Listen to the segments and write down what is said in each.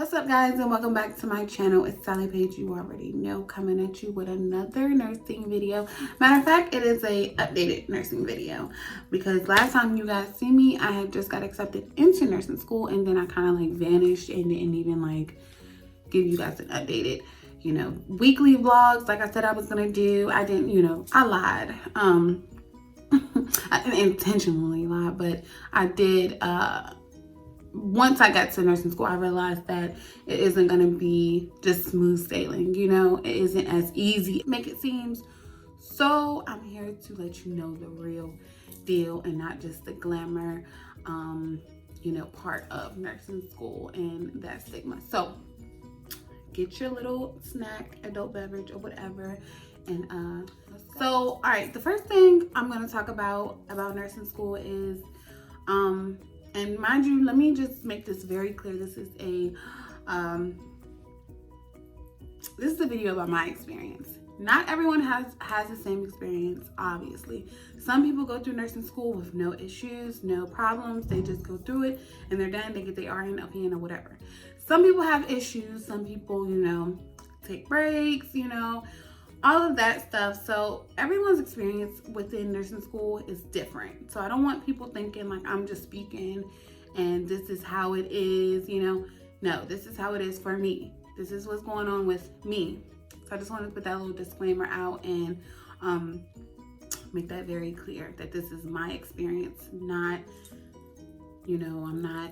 What's up, guys, and welcome back to my channel. It's Sally Paige. You already know, coming at you with another nursing video. Matter of fact, it is a updated nursing video because last time you guys see me, I had just got accepted into nursing school, and then I kind of like vanished and didn't even like give you guys an updated, weekly vlogs like I said I was gonna do. I didn't, I lied. I didn't intentionally lie, but I did. Once I got to nursing school, I realized that it isn't going to be just smooth sailing. It isn't as easy make it seems. So I'm here to let you know the real deal and not just the glamour, part of nursing school and that stigma. So get your little snack, adult beverage or whatever. And so, all right, the first thing I'm going to talk about nursing school is, and mind you, let me just make this very clear. This is a video about my experience. Not everyone has the same experience, obviously. Some people go through nursing school with no issues, no problems. They just go through it and they're done. They get their RN, LPN, or whatever. Some people have issues. Some people, take breaks, all of that stuff. So everyone's experience within nursing school is different. So I don't want people thinking like I'm just speaking and this is how it is, No, this is how it is for me. This is what's going on with me. So I just wanted to put that little disclaimer out and make that very clear that this is my experience, not, I'm not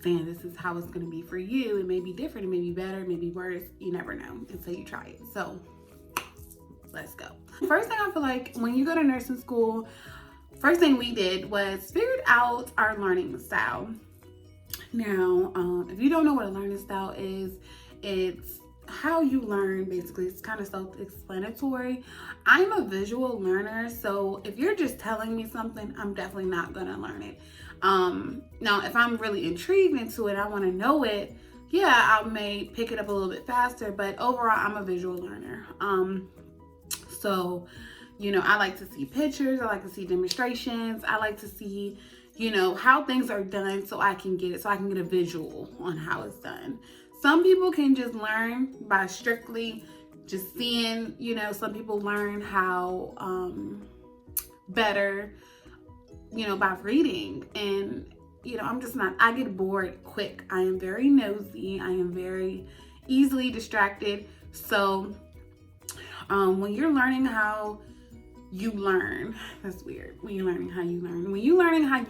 saying this is how it's going to be for you. It may be different, it may be better, it may be worse. You never know until you try it. So let's go. First thing, I feel like when you go to nursing school, first thing we did was figured out our learning style. Now, if you don't know what a learning style is, it's how you learn. Basically, it's kind of self-explanatory. I'm a visual learner, so if you're just telling me something, I'm definitely not gonna learn it. Now, if I'm really intrigued into it, I want to know it, yeah, I may pick it up a little bit faster, but overall, I'm a visual learner. So, I like to see pictures. I like to see demonstrations. I like to see, how things are done so I can get it, so I can get a visual on how it's done. Some people can just learn by strictly just seeing, some people learn how better, by reading. And, I'm just not, I get bored quick. I am very nosy. I am very easily distracted. So when you're learning how you learn, that's weird. When you're learning how you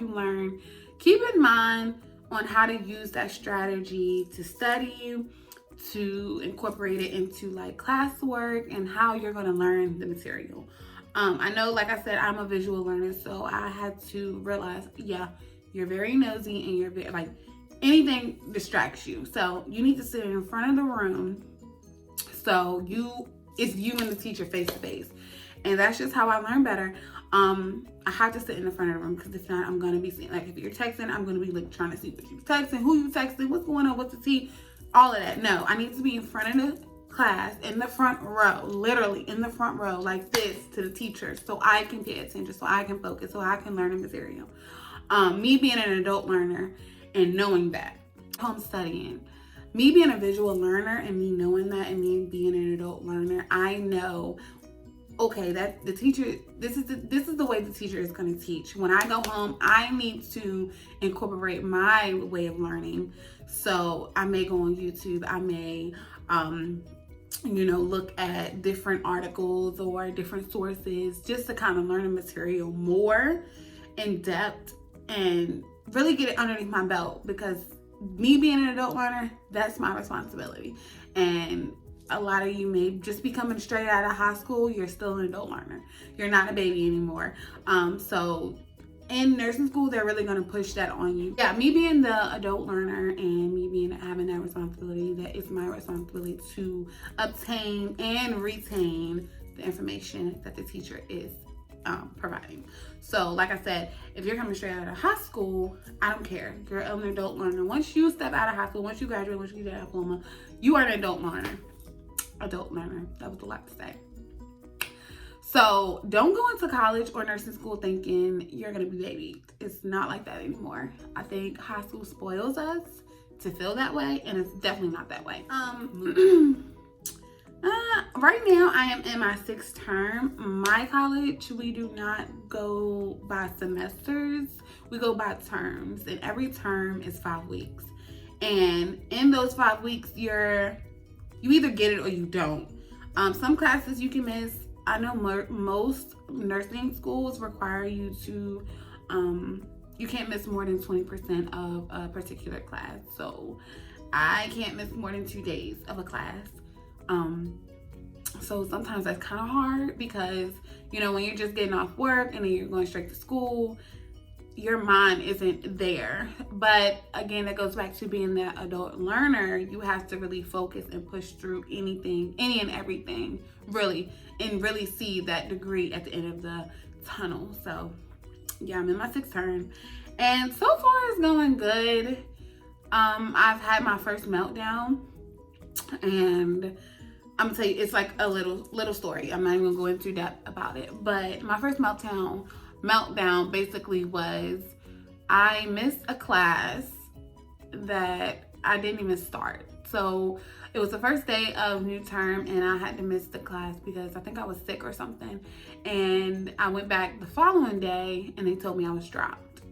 learn, keep in mind on how to use that strategy to study, to incorporate it into like classwork and how you're going to learn the material. I know, like I said, I'm a visual learner, so I had to realize, yeah, you're very nosy and you're very, like, anything distracts you. So you need to sit in front of the room. So it's you and the teacher face to face. And that's just how I learn better. I have to sit in the front of the room because if not, I'm going to be seeing, like, if you're texting, I'm going to be like trying to see what you're texting, who you texting, what's going on, what's the tea, all of that. No, I need to be in front of the class, in the front row, literally in the front row, like this, to the teacher, so I can pay attention, so I can focus, so I can learn the material. Me being an adult learner and knowing that, home studying, me being a visual learner and me knowing that, and me being an adult learner, I know, okay, that the teacher, this is the way the teacher is going to teach. When I go home, I need to incorporate my way of learning. So I may go on YouTube. I may, look at different articles or different sources just to kind of learn the material more in depth and really get it underneath my belt, because me being an adult learner, that's my responsibility. And a lot of you may just be coming straight out of high school. You're still an adult learner. You're not a baby anymore. So in nursing school, they're really going to push that on you. Yeah, me being the adult learner and me having that responsibility, that it's my responsibility to obtain and retain the information that the teacher is providing. So like I said, if you're coming straight out of high school, I don't care. You're an adult learner. Once you step out of high school, once you graduate, once you get a diploma, you are an adult learner. That was a lot to say. So don't go into college or nursing school thinking you're going to be babied. It's not like that anymore. I think high school spoils us to feel that way, and it's definitely not that way. Right now I am in my 6th term. My college, we do not go by semesters, we go by terms, and every term is 5 weeks. And in those 5 weeks, you either get it or you don't. Some classes you can miss. I know most nursing schools require you to, you can't miss more than 20% of a particular class. So I can't miss more than 2 days of a class. So sometimes that's kind of hard because, you know, when you're just getting off work and then you're going straight to school, your mind isn't there. But again, it goes back to being that adult learner. You have to really focus and push through any and everything, really, and really see that degree at the end of the tunnel. So yeah, I'm in my 6th term, and so far it's going good. I've had my first meltdown, and I'm gonna tell you, it's like a little story. I'm not even gonna go into depth about it, but my first meltdown basically was, I missed a class that I didn't even start. So it was the first day of new term, and I had to miss the class because I think I was sick or something. And I went back the following day and they told me I was dropped.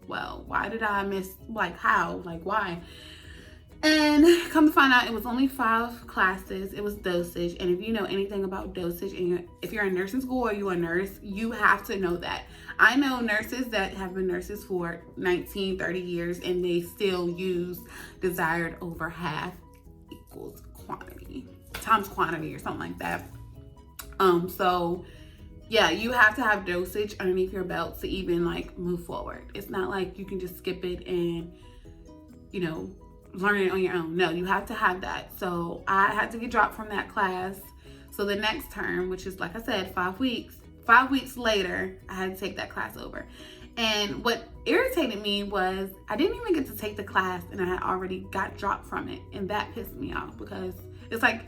Well, why did I miss, like how, like why? And come to find out, it was only 5 classes. It was dosage. And if you know anything about dosage, and if you're in nursing school or you're a nurse, you have to know that. I know nurses that have been nurses for 19, 30 years, and they still use desired over half equals quantity times quantity or something like that. So yeah, you have to have dosage underneath your belt to even like move forward. It's not like you can just skip it and, you know, learn it on your own. No, you have to have that. So I had to get dropped from that class. So the next term, which is, like I said, 5 weeks later, I had to take that class over. And what irritated me was I didn't even get to take the class and I had already got dropped from it. And that pissed me off because it's like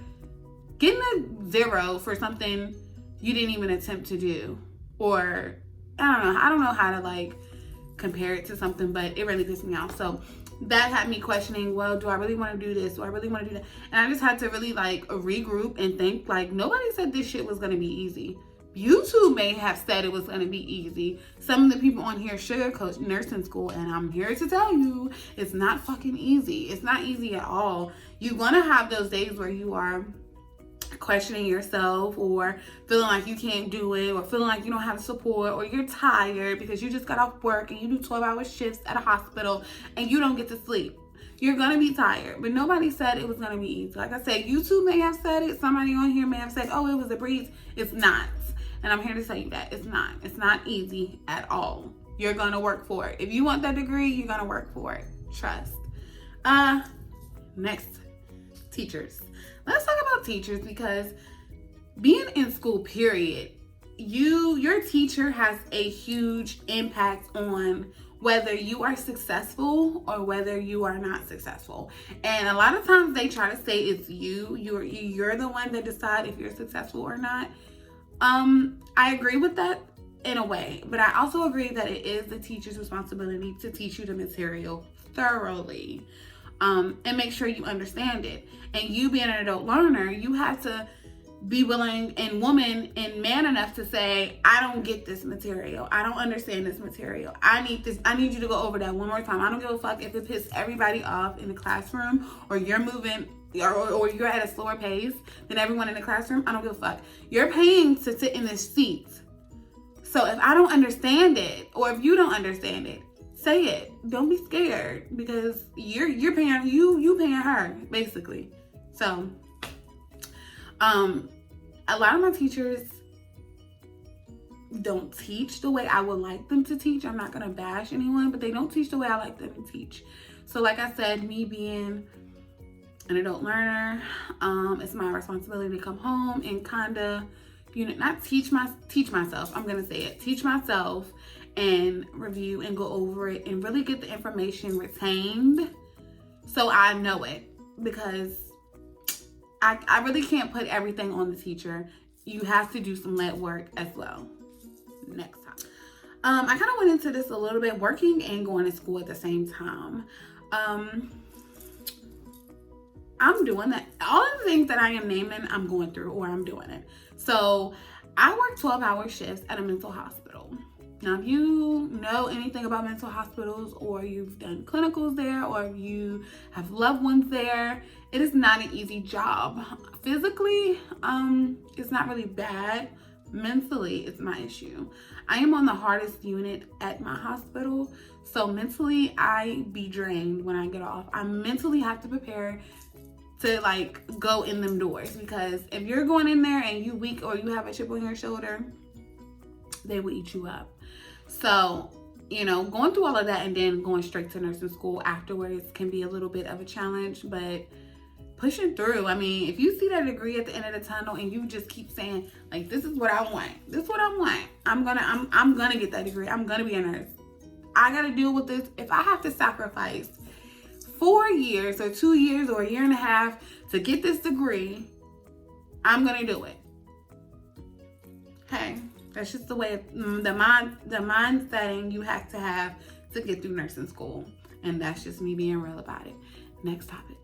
getting a 0 for something you didn't even attempt to do. Or I don't know how to like compare it to something, but it really pissed me off. So that had me questioning, well, do I really want to do this? Do I really want to do that? And I just had to really like regroup and think, like, nobody said this shit was going to be easy. YouTube may have said it was going to be easy. Some of the people on here sugarcoat nursing school, and I'm here to tell you, it's not fucking easy. It's not easy at all. You're going to have those days where you are questioning yourself or feeling like you can't do it or feeling like you don't have support or you're tired because you just got off work and you do 12-hour shifts at a hospital and you don't get to sleep. You're gonna be tired, but nobody said it was gonna be easy. Like I said, YouTube may have said it, somebody on here may have said, oh, it was a breeze. It's not. And I'm here to tell you that it's not. It's not easy at all. You're gonna work for it. If you want that degree, you're gonna work for it. Trust. Next, teachers. Let's talk about teachers, because being in school, period, your teacher has a huge impact on whether you are successful or whether you are not successful. And a lot of times they try to say it's you're the one that decide if you're successful or not. I agree with that in a way, but I also agree that it is the teacher's responsibility to teach you the material thoroughly. And make sure you understand it. And you being an adult learner, you have to be willing and woman and man enough to say, I don't get this material. I don't understand this material. I need this. I need you to go over that one more time. I don't give a fuck if it pisses everybody off in the classroom or you're moving or you're at a slower pace than everyone in the classroom. I don't give a fuck. You're paying to sit in this seat. So if I don't understand it or if you don't understand it, say it. Don't be scared, because you're paying you paying her basically. So a lot of my teachers don't teach the way I would like them to teach. I'm not gonna bash anyone, but they don't teach the way I like them to teach. So like I said, me being an adult learner, it's my responsibility to come home and kinda, not teach myself. I'm gonna say it. Teach myself and review and go over it and really get the information retained so I know it, because I really can't put everything on the teacher. You have to do some lead work as well. Next time. I kind of went into this a little bit, working and going to school at the same time. I'm doing that. All of the things that I am naming, I'm going through or I'm doing it. So I work 12-hour shifts at a mental hospital. Now, if you know anything about mental hospitals, or you've done clinicals there, or if you have loved ones there, it is not an easy job. Physically, it's not really bad. Mentally, it's my issue. I am on the hardest unit at my hospital, so mentally, I be drained when I get off. I mentally have to prepare to like go in them doors, because if you're going in there and you weak or you have a chip on your shoulder, they will eat you up. So, you know, going through all of that and then going straight to nursing school afterwards can be a little bit of a challenge, but pushing through. I mean, if you see that degree at the end of the tunnel and you just keep saying, like, this is what I want, this is what I want, I'm gonna get that degree, I'm gonna be a nurse. I gotta deal with this. If I have to sacrifice 4 years or 2 years or a year and a half to get this degree, I'm gonna do it. Hey, that's just the way the mind setting you have to get through nursing school. And that's just me being real about it. Next topic.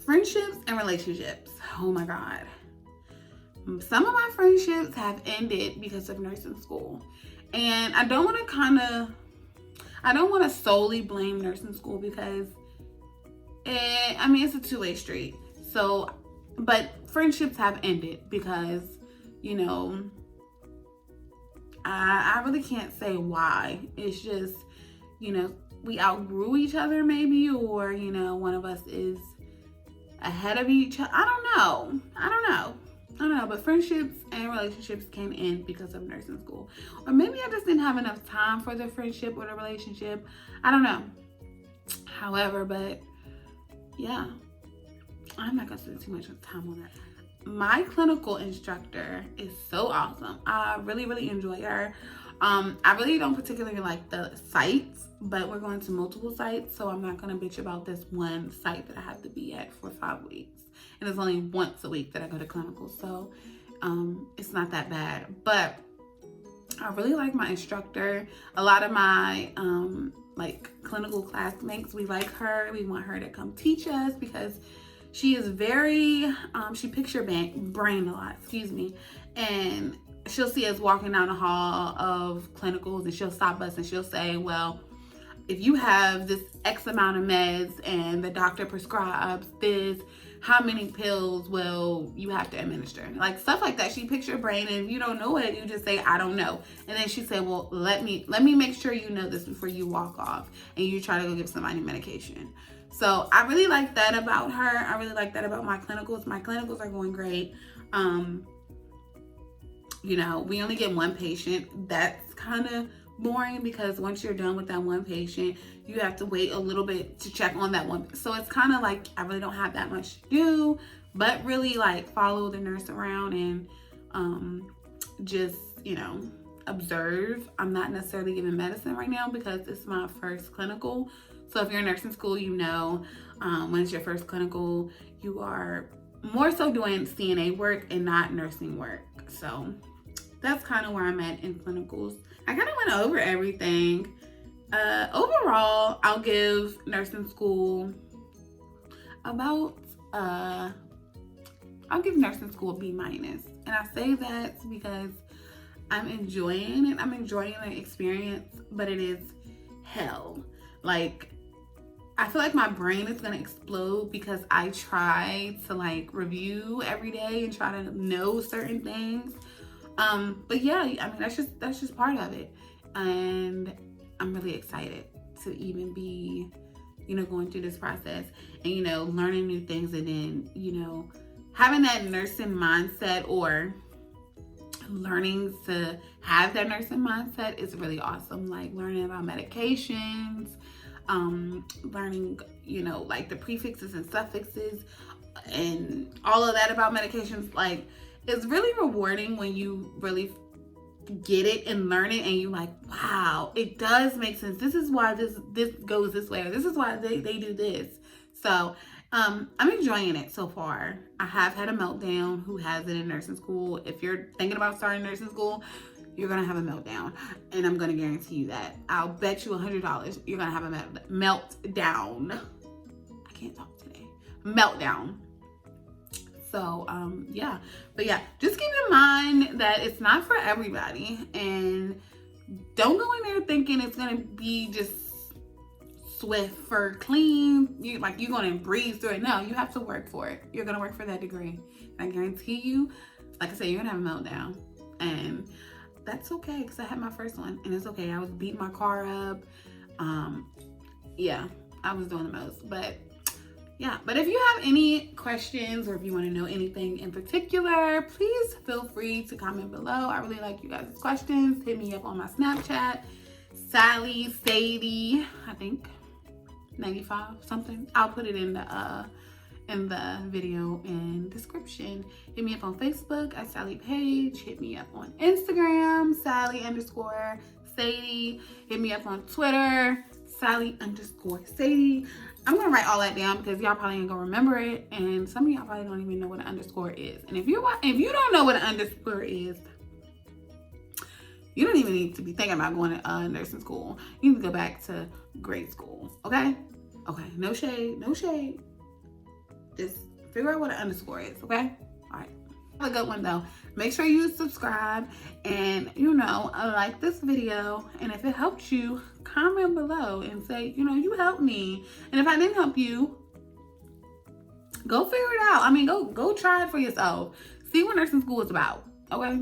Friendships and relationships. Oh my God. Some of my friendships have ended because of nursing school. And I don't want to solely blame nursing school, because it's a two-way street. So, but friendships have ended because, you know, I really can't say why. It's just, you know, we outgrew each other maybe, or, you know, one of us is ahead of each other. I don't know, but friendships and relationships can end because of nursing school. Or maybe I just didn't have enough time for the friendship or the relationship. I don't know. However, but yeah, I'm not gonna spend too much time on that. My clinical instructor is so awesome. I really, really enjoy her. I really don't particularly like the sites, but we're going to multiple sites, so I'm not going to bitch about this one site that I have to be at for 5 weeks. And it's only once a week that I go to clinical, so it's not that bad. But I really like my instructor. A lot of my like clinical classmates, we like her. We want her to come teach us, because she is very, she picks your brain a lot, and she'll see us walking down the hall of clinicals, and she'll stop us and she'll say, well, if you have this X amount of meds and the doctor prescribes this, how many pills will you have to administer? Like stuff like that. She picks your brain, and if you don't know it, you just say, I don't know. And then she said, well, let me make sure you know this before you walk off and you try to go give somebody medication. So I really like that about her. I really like that about my clinicals. My clinicals are going great. You know, we only get one patient. That's kind of boring, because once you're done with that one patient, you have to wait a little bit to check on that one. So it's kind of like I really don't have that much to do, but really like follow the nurse around and just, you know, observe. I'm not necessarily giving medicine right now because it's my first clinical. So if you're in nursing school, you know, when it's your first clinical, you are more so doing CNA work and not nursing work. So that's kind of where I'm at in clinicals. I kind of went over everything. Overall, I'll give nursing school about, I'll give nursing school a B-. And I say that because I'm enjoying it. I'm enjoying the experience, but it is hell. Like, I feel like my brain is gonna explode because I try to like review every day and try to know certain things. But yeah, I mean, that's just part of it. And I'm really excited to even be, you know, going through this process and, you know, learning new things, and then, you know, having that nursing mindset, or learning to have that nursing mindset is really awesome. Like learning about medications, learning, you know, like the prefixes and suffixes and all of that about medications. Like, it's really rewarding when you really get it and learn it, and you like, wow, it does make sense. This is why this goes this way, or this is why they do this. So I'm enjoying it so far. I have had a meltdown. Who has it in nursing school? If you're thinking about starting nursing school, you're gonna have a meltdown, and I'm gonna guarantee you that. I'll bet you $100 you're gonna have a meltdown. I can't talk today. meltdown. So, yeah. But yeah, just keep in mind that it's not for everybody. And don't go in there thinking it's going to be just swift for clean. You're going to breeze through it. No, you have to work for it. You're going to work for that degree. I guarantee you, like I said, you're going to have a meltdown. And that's okay, because I had my first one. And it's okay. I was beating my car up. Yeah, I was doing the most. But yeah, but if you have any questions or if you want to know anything in particular, please feel free to comment below. I really like you guys' questions. Hit me up on my Snapchat, Sally Sadie, I think 95 something. I'll put it in the video and description. Hit me up on Facebook at Sally Paige. Hit me up on Instagram, Sally_Sadie. Hit me up on Twitter, Sally_Sadie. I'm gonna write all that down because y'all probably ain't gonna remember it, and some of y'all probably don't even know what an underscore is. And if you don't know what an underscore is, you don't even need to be thinking about going to nursing school. You need to go back to grade school. Okay? Okay. No shade. No shade. Just figure out what an underscore is. Okay? All right. Have a good one though. Make sure you subscribe and like this video. And if it helped you, comment below and say, you helped me. And if I didn't help you, go figure it out. I mean, go try it for yourself. See what nursing school is about. Okay?